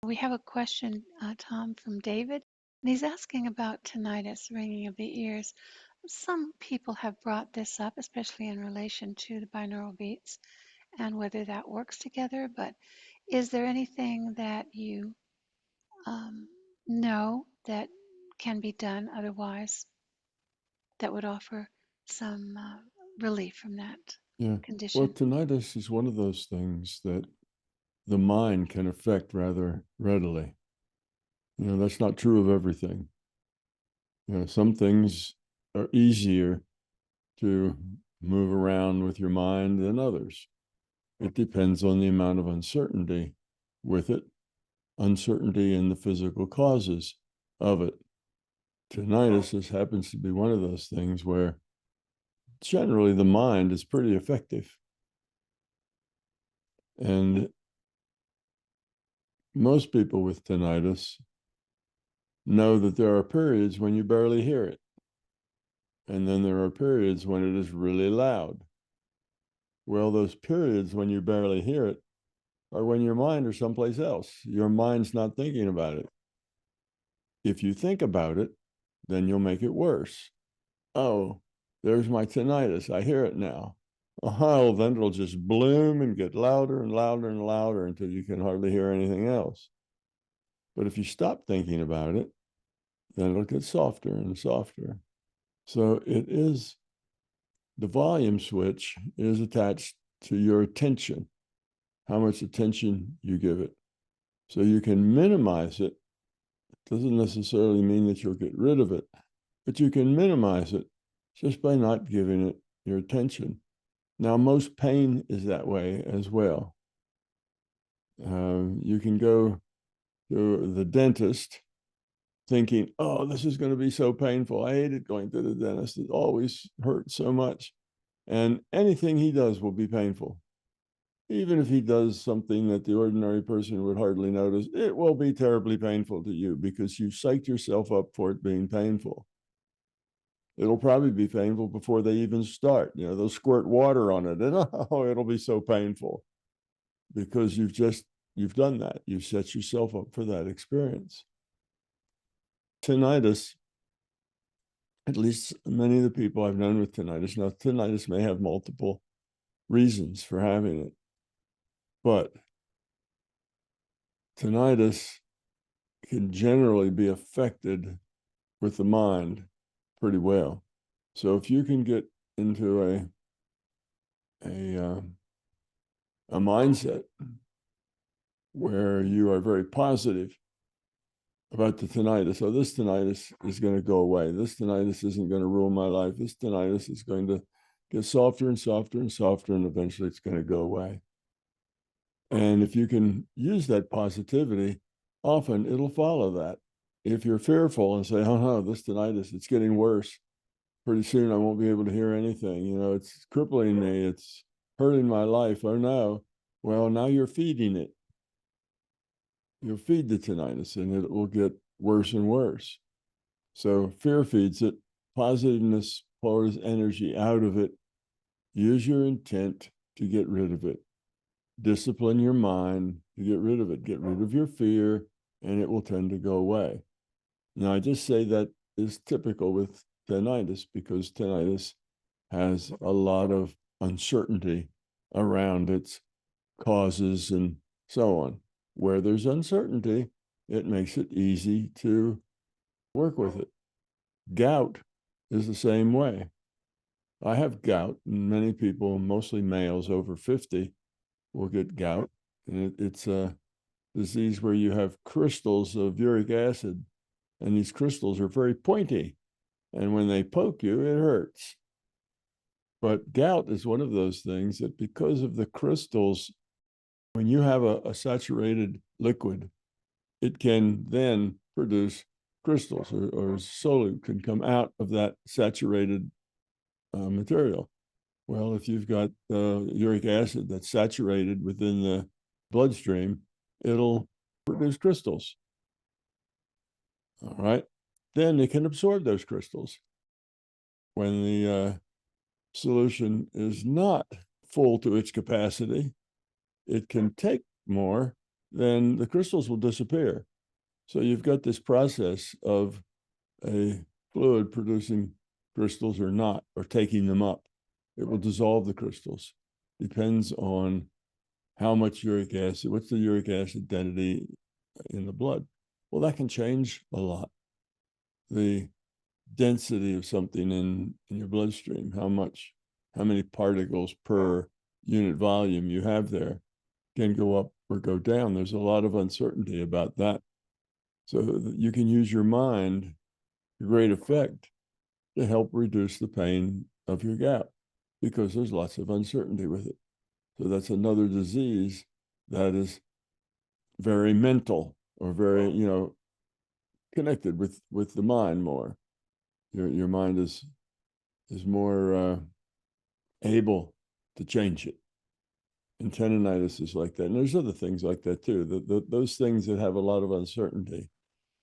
We have a question, Tom, from David, and he's asking about tinnitus, ringing of the ears. Some people have brought this up, especially in relation to the binaural beats and whether that works together, but is there anything that you um, know that can be done otherwise that would offer some relief from that Yeah. Well, condition? tinnitus is one of those things that the mind can affect rather readily. That's not true of everything. Some things are easier to move around with your mind than others. It depends on the amount of uncertainty with it, uncertainty in the physical causes of it. Tinnitus happens to be one of those things where generally the mind is pretty effective. And most people with tinnitus know that there are periods when you barely hear it. And then there are periods when it is really loud. Well, those periods when you barely hear it are when your mind is someplace else. Your mind's not thinking about it. If you think about it, then you'll make it worse. Oh, there's my tinnitus. I hear it now. Oh, then it'll just bloom and get louder and louder and louder until you can hardly hear anything else. But if you stop thinking about it, then it'll get softer and softer. So it is, the volume switch is attached to your attention, how much attention you give it. So you can minimize it. It doesn't necessarily mean that you'll get rid of it, but you can minimize it just by not giving it your attention. Now, most pain is that way as well. You can go to the dentist thinking, oh, this is going to be so painful. I hated going to the dentist. It always hurts so much. And anything he does will be painful. Even if he does something that the ordinary person would hardly notice, it will be terribly painful to you because you psyched yourself up for it being painful. It'll probably be painful before they even start. They'll squirt water on it and oh, it'll be so painful because you've done that. You've set yourself up for that experience. Tinnitus, at least many of the people I've known with tinnitus, now tinnitus may have multiple reasons for having it, but tinnitus can generally be affected with the mind pretty well. So if you can get into a mindset where you are very positive about the tinnitus, so this tinnitus is going to go away. This tinnitus isn't going to ruin my life. This tinnitus is going to get softer and softer and softer, and eventually it's going to go away. And if you can use that positivity, often it'll follow that. If you're fearful and say, oh no, this tinnitus, it's getting worse. Pretty soon I won't be able to hear anything. It's crippling me. It's hurting my life. Oh no. Well, now you're feeding it. You'll feed the tinnitus and it will get worse and worse. So fear feeds it. Positiveness pours energy out of it. Use your intent to get rid of it. Discipline your mind to get rid of it. Get rid of your fear, and it will tend to go away. Now, I just say that is typical with tinnitus because tinnitus has a lot of uncertainty around its causes and so on. Where there's uncertainty, it makes it easy to work with it. Gout is the same way. I have gout, and many people, mostly males over 50, will get gout. And it's a disease where you have crystals of uric acid, and these crystals are very pointy. And when they poke you, it hurts. But gout is one of those things that because of the crystals, when you have a saturated liquid, it can then produce crystals or solute can come out of that saturated material. Well, if you've got uric acid that's saturated within the bloodstream, it'll produce crystals. All right. Then it can absorb those crystals. When the solution is not full to its capacity, it can take more then the crystals will disappear. So you've got this process of a fluid producing crystals or not, or taking them up. It will dissolve the crystals. Depends on how much uric acid, what's the uric acid density in the blood. Well, that can change a lot. The density of something in your bloodstream, how many particles per unit volume you have there, can go up or go down. There's a lot of uncertainty about that. So you can use your mind to great effect to help reduce the pain of your gout, because there's lots of uncertainty with it. So that's another disease that is very mental, or very, connected with the mind more. Your mind is more able to change it. And tendinitis is like that. And there's other things like that too. Those things that have a lot of uncertainty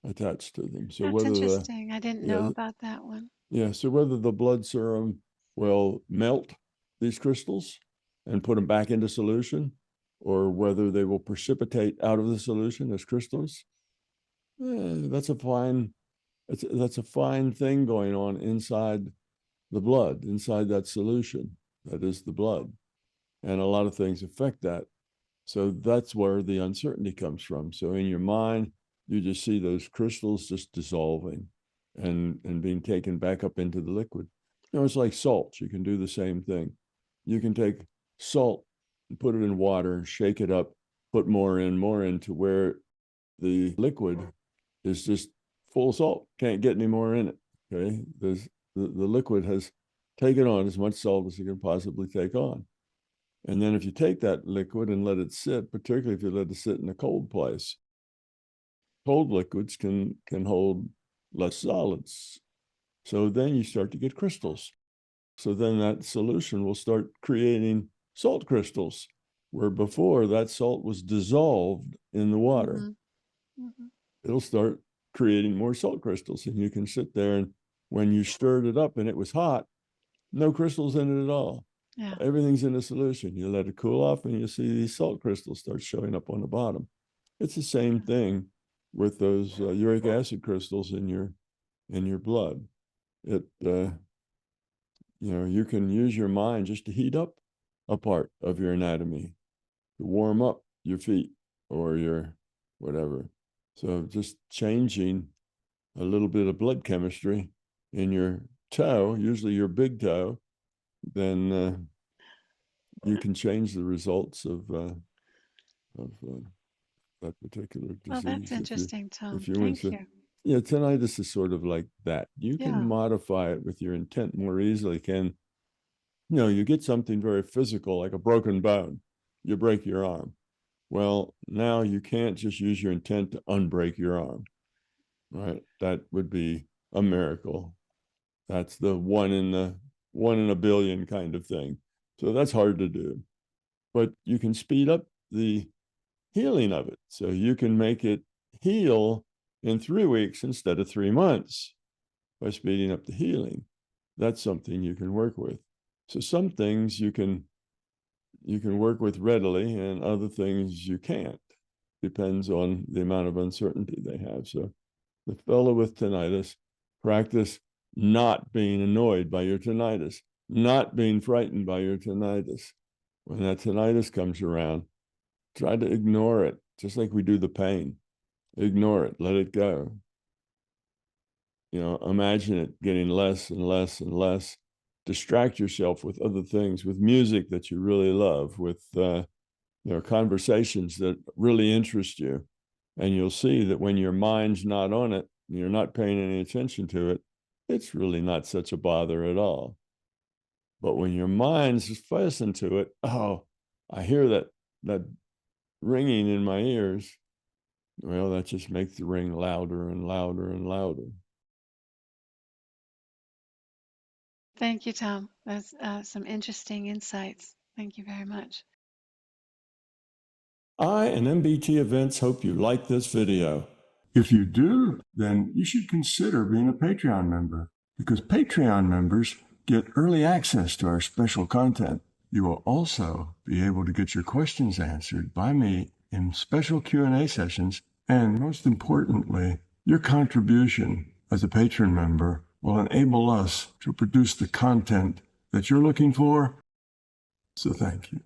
attached to them. So That's whether interesting. I didn't know about that one. so whether the blood serum will melt these crystals and put them back into solution, or whether they will precipitate out of the solution as crystals, that's a fine thing going on inside the blood, inside that solution that is the blood. And a lot of things affect that. So that's where the uncertainty comes from. So in your mind, you just see those crystals just dissolving and being taken back up into the liquid. It's like salt. You can do the same thing. You can take salt and put it in water and shake it up, put more in to where the liquid is just full of salt. Can't get any more in it. Okay. The liquid has taken on as much salt as it can possibly take on. And then if you take that liquid and let it sit, particularly if you let it sit in a cold place, cold liquids can hold less solids. So then you start to get crystals. So then that solution will start creating salt crystals, where before that salt was dissolved in the water. Mm-hmm. Mm-hmm. It'll start creating more salt crystals. And you can sit there, and when you stirred it up and it was hot, no crystals in it at all. Yeah. Everything's in a solution. You let it cool off and you see these salt crystals start showing up on the bottom. It's the same thing with those uric acid crystals in your blood. You can use your mind just to heat up a part of your anatomy, to warm up your feet or your whatever. So just changing a little bit of blood chemistry in your toe, usually your big toe, then you can change the results of that particular disease. Well, that's interesting, Tom. If you went Thank to, you. tinnitus is sort of like that. You can modify it with your intent more easily. You get something very physical, like a broken bone, you break your arm. Well, now you can't just use your intent to unbreak your arm, right? That would be a miracle. That's the one in a billion kind of thing. So that's hard to do. But you can speed up the healing of it. So you can make it heal in 3 weeks instead of 3 months by speeding up the healing. That's something you can work with. So some things you can work with readily, and other things you can't. Depends on the amount of uncertainty they have. So the fellow with tinnitus, practice not being annoyed by your tinnitus, not being frightened by your tinnitus. When that tinnitus comes around, try to ignore it, just like we do the pain. Ignore it, let it go. Imagine it getting less and less and less. Distract yourself with other things, with music that you really love, with conversations that really interest you. And you'll see that when your mind's not on it, and you're not paying any attention to it, it's really not such a bother at all. But when your mind's fastened to it, oh, I hear that ringing in my ears. Well, that just makes the ring louder and louder and louder. Thank you, Tom. That's some interesting insights. Thank you very much. I and MBT Events hope you like this video. If you do, then you should consider being a Patreon member, because Patreon members get early access to our special content. You will also be able to get your questions answered by me in special Q&A sessions, and most importantly, your contribution as a patron member will enable us to produce the content that you're looking for. So thank you.